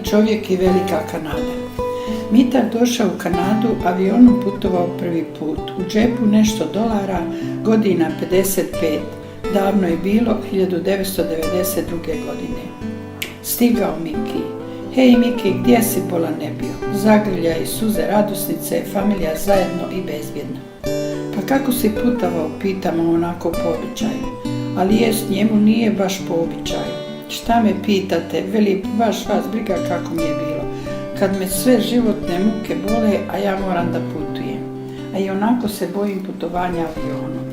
čovjek i velika Kanada. Mitar došao u Kanadu, avionom putovao prvi put. U džepu nešto dolara, godina 55. Davno je bilo 1992. godine. Stigao Miki. Hej Miki, gdje si bolan ne bio? Zagrlja i suze radosnice, familija zajedno i bezbjedno. Pa kako si putovao, pitamo onako po običaju. Ali jest, njemu nije baš po običaju. Šta me pitate, veli, baš vas briga kako mi je bilo. Kad me sve životne muke bole, a ja moram da putujem. A i onako se bojim putovanja avionom.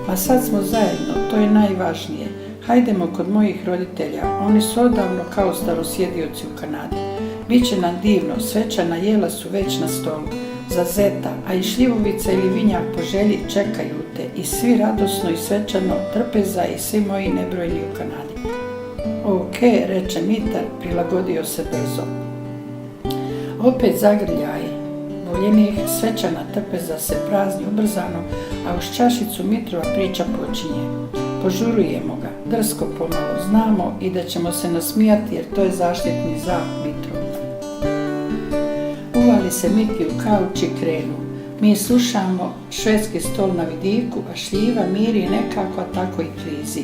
A sad smo zajedno, to je najvažnije. Hajdemo kod mojih roditelja, oni su odavno kao starosjedioci u Kanadi. Biće nam divno, svečana jela su već na stolu. Za zeta, a i šljivovica ili vinjak po želji čekaju te i svi radosno i svečano, trpeza i svi moji nebrojni u Kanadi. Ok, reče Mitar, prilagodio se brzo. Opet zagrljaj. Voljenih svečana trpeza se prazni ubrzano, a uz čašicu Mitrova priča počinje. Požurujemo ga, drsko pomalo, znamo i da ćemo se nasmijati jer to je zaštitni znak Mitrov. Uvali se Miki u kauč i krenu. Mi slušamo, švedski stol na vidiku, a šljiva miri nekako, a tako i klizi.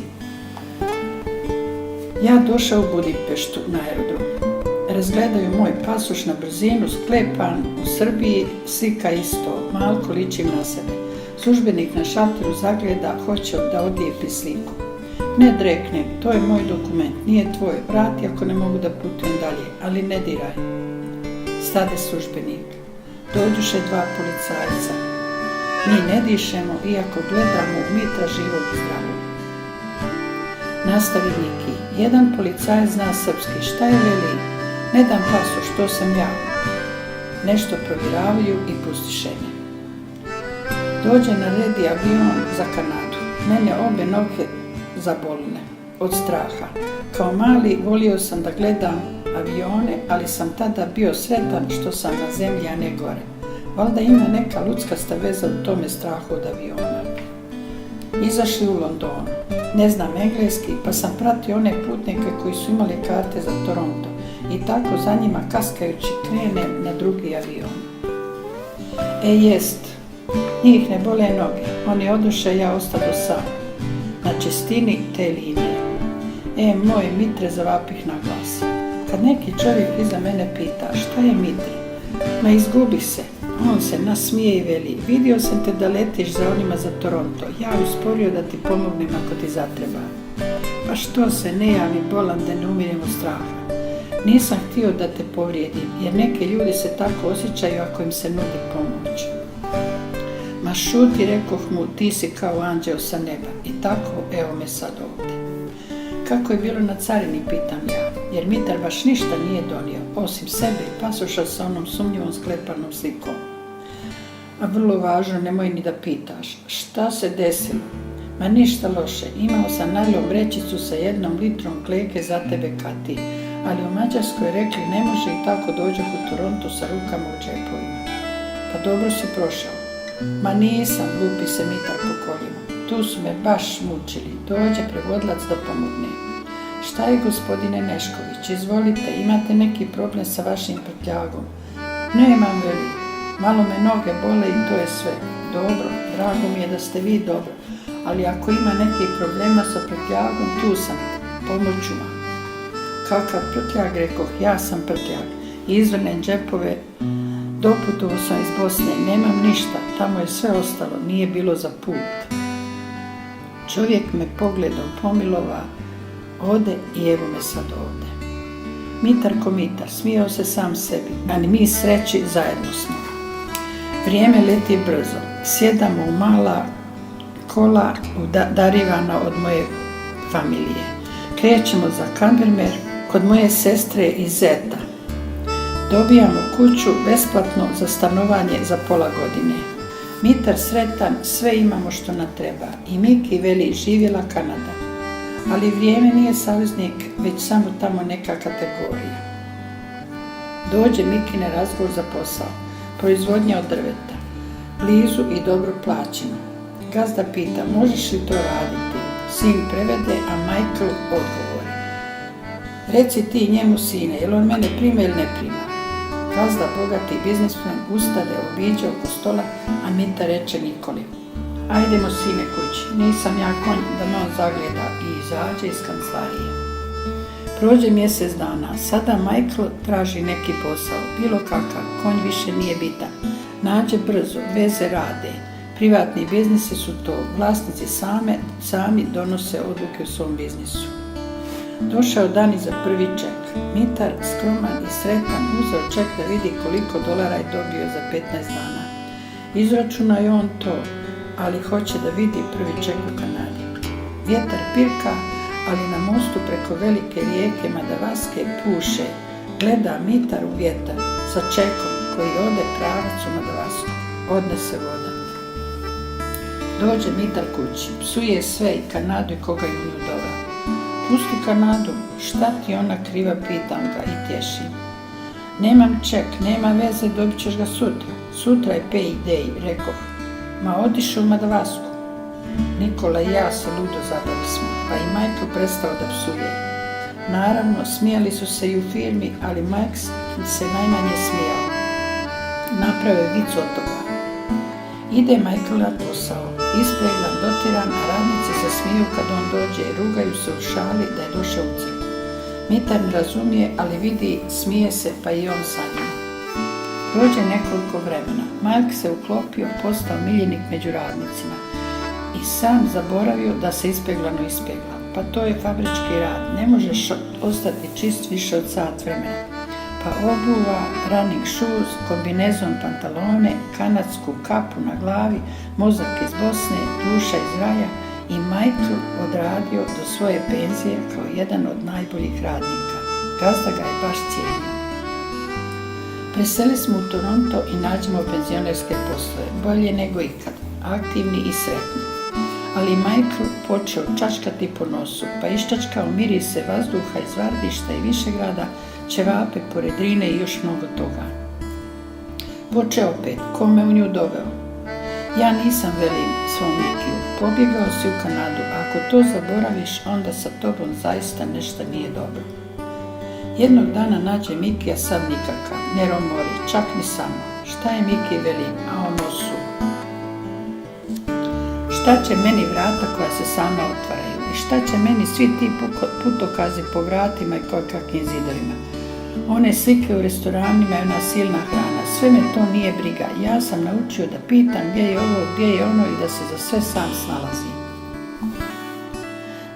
Ja došao u Budimpeštu na aerodrom. Razgledaju moj pasoš na brzinu, sklepan u Srbiji, slika isto, malko ličim na sebe. Službenik na šalteru zagleda, hoće da odlijepi sliku. Ne drekne, to je moj dokument, nije tvoj, vrati ako ne mogu da putujem dalje, ali ne diraj. Stade službenik. Dođuše dva policajca. Mi ne dišemo, iako gledamo Mitra živog i zdravog. Nastavi Miki. Jedan policajac zna srpski, šta je veli? Ne dam pasoš, to sam ja. Nešto provjeravaju i pustiše me. Dođe na red i avion za Kanadu. Mene obe noge zaboline od straha. Kao mali volio sam da gledam avione, ali sam tada bio sretan što sam na zemlji, a ne gore. Valjda ima neka ljudskasta veza u tome strahu od aviona. Izašli u Londonu. Ne znam engleski, pa sam pratio one putnike koji su imali karte za Toronto i tako za njima kaskajući krenem na drugi avion. Jest, njih ne bole noge, oni oduše, ja ostado sam, na čistini te linije. Moj Mitre, zavapih na glas. Kad neki čovjek iza mene pita šta je Mitre, ma izgubi se, on se nasmije i veli, vidio sam te da letiš za onima za Toronto, ja usporio da ti pomognem ako ti zatreba. Pa što se ne javi bolan da ne umirem od straha? Nisam htio da te povrijedim, jer neke ljudi se tako osjećaju ako im se nudi pomoć. Ma šuti, rekoh mu, ti si kao anđeo sa neba i tako evo me sad ovdje. Kako je bilo na carini, pitam ja, jer Mitar baš ništa nije donio, osim sebe i pasoša sa onom sumnjivom sklepanom slikom. A vrlo važno, nemoj ni da pitaš, šta se desilo? Ma ništa loše, imao sam najlon vrećicu sa 1 litrom kleke za tebe, Kati, ali u Mađarskoj rekli ne može i tako dođoh u Toronto sa rukama u džepovima. Pa dobro si prošao. Ma nisam, lupi se Mitar po koljima. Tu su me baš mučili. Dođe prevodilac da pomogne. Šta je, gospodine Nešković? Izvolite, imate neki problem sa vašim prtljagom? Nemam, veli. Malo me noge bole i to je sve. Dobro, drago mi je da ste vi dobro. Ali ako ima nekih problema sa prtljagom, tu sam. Pomoću vam. Kakav prtljag, rekoh, ja sam prtljag. Izvrnem džepove. Doputovao sam iz Bosne, nemam ništa, tamo je sve ostalo, nije bilo za put. Čovjek me pogledom pomilova, ode i evo me sad ovdje. Mitar ko Mitar, smijao se sam sebi, ali mi sreći zajedno smo. Vrijeme leti brzo, sjedamo u mala kola darivana od moje familije. Krećemo za Kambermer kod moje sestre i zeta. Dobijamo kuću besplatno za stanovanje za pola godine. Mitar sretan, sve imamo što nam treba i Miki veli živjela Kanada. Ali vrijeme nije saveznik, već samo tamo neka kategorija. Dođe Miki na razgovor za posao, proizvodnja od drveta, blizu i dobro plaćeno. Gazda pita, možeš li to raditi? Sin prevede, a Michael odgovori. Reci ti njemu, sine, jel on mene prima ili ne prima? Gazda, bogati biznismen, ustade, obiđe oko stola, a Mita reče Nikoli: ajdemo, sine, kući, nisam ja konj da me on zagleda, i izađe iz kancelarije. Prođe mjesec dana, sada Michael traži neki posao, bilo kakav, konj više nije bitan. Nađe brzo, veze rade, privatni biznisi su to, vlasnici sami donose odluke u svom biznisu. Došao dan iza prvi ček. Mitar, skroman i sretan, uzeo ček da vidi koliko dolara je dobio za 15 dana. Izračunao je on to, ali hoće da vidi prvi ček u Kanadi. Vjetar pirka, ali na mostu preko velike rijeke Madavaske puše. Gleda Mitar u vjetar sa čekom koji ode pravac u Madavasku. Odnese voda. Dođe Mitar kući, psuje sve i Kanadu i koga je u nju doveo. Pusti Kanadu, šta ti ona kriva, pitam ga i tješim. Nemam ček, nema veze, dobit ćeš ga sutra. Sutra je payday, rekoh. Ma odišu u Madavasku. Nikola i ja se ludo zabavili, pa i Michael prestao da psuje. Naravno, smijali su se i u firmi, ali Mike se najmanje smijao. Napravio je vic od toga. Ide Michael na posao, ispreglan, dotiran, a radnici se smiju kad on dođe i rugaju se u šali da je došao u crkvu. Mitar ne razumije, ali vidi, smije se, pa i on sa njim. Prođe nekoliko vremena. Mike se uklopio, postao miljenik među radnicima i sam zaboravio da se ispeglano ispegla. Pa to je fabrički rad, ne možeš ostati čist više od sat vremena. Pa obuva, running shoes, kombinezon pantalone, kanadsku kapu na glavi, mozak iz Bosne, duša iz raja i Michael odradio do svoje penzije kao jedan od najboljih radnika. Gazda ga je baš cijenio. Preseli smo u Toronto i nađemo penzionerske poslove, bolje nego ikad, aktivni i sretni. Ali Michael počeo čačkati po nosu, pa iščačkao mirise vazduha iz Vardišta i Višegrada, ćevape pored Drine i još mnogo toga. Počeo opet, ko me u nju doveo? Ja nisam, velim svom Mikiju, pobjegao si u Kanadu, ako to zaboraviš, onda sa tobom zaista nešto nije dobro. Jednog dana nađe Mikija sav nikakav, ne romori, čak ni samo. Šta je Miki, velim, a on nosu. Šta će meni vrata koja se sama otvaraju i šta će meni svi ti putokazi po vratima i kakvim zidovima. One slike u restoranima i ona silna hrana, sve me to nije briga. Ja sam naučio da pitam gdje je ovo, gdje je ono i da se za sve sam snalazim.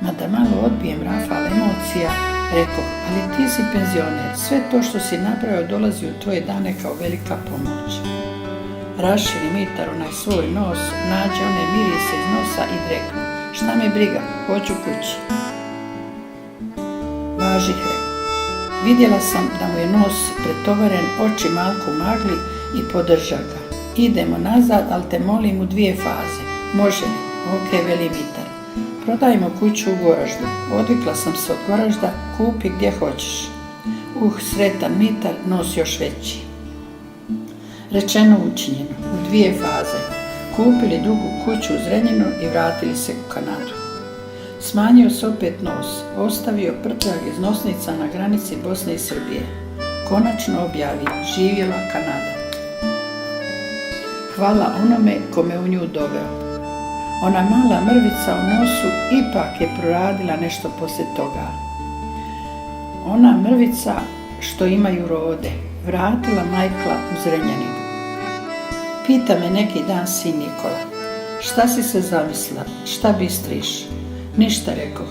Mada malo odbijem rafal emocija, rekoh, ali ti si penzioner, sve to što si napravio dolazi u tvoje dane kao velika pomoć. Raširi Mitar onaj svoj nos, nađe one mirise iz nosa i dreknu. Šta me briga, hoću kući. Važih, rekao. Vidjela sam da mu je nos pretovaren, oči malko magli i podrža ga. Idemo nazad, ali te molim u 2 faze. Može li? Ok, veli Mitar. Prodajmo kuću u Goraždu. Odvikla sam se od Goražda, kupi gdje hoćeš. Sretan Mitar, nos još veći. Rečeno učinjeno, u 2 faze. Kupili drugu kuću u Zrenjaninu i vratili se u Kanadu. Smanjio se opet nos, ostavio prtljag iz nosnica na granici Bosne i Srbije. Konačno objavi, živjela Kanada. Hvala onome ko me u nju doveo. Ona mala mrvica u nosu ipak je proradila nešto poslije toga. Ona mrvica što imaju rode, vratila Michaela u Zrenjaninu. Pita me neki dan sin Nikola, šta si se zamislila, šta bistriš? Ništa, rekoh.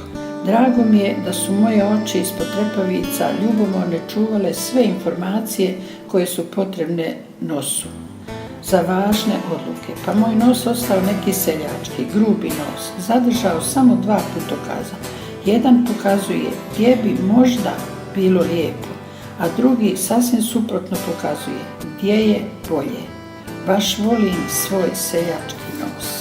Drago mi je da su moje oči ispod trepavica ljubomorno čuvale sve informacije koje su potrebne nosu za važne odluke, pa moj nos ostao neki seljački, grubi nos, zadržao samo 2 putokaza. Jedan pokazuje gdje bi možda bilo lijepo, a drugi sasvim suprotno pokazuje gdje je bolje. Baš volim svoj seljački nos.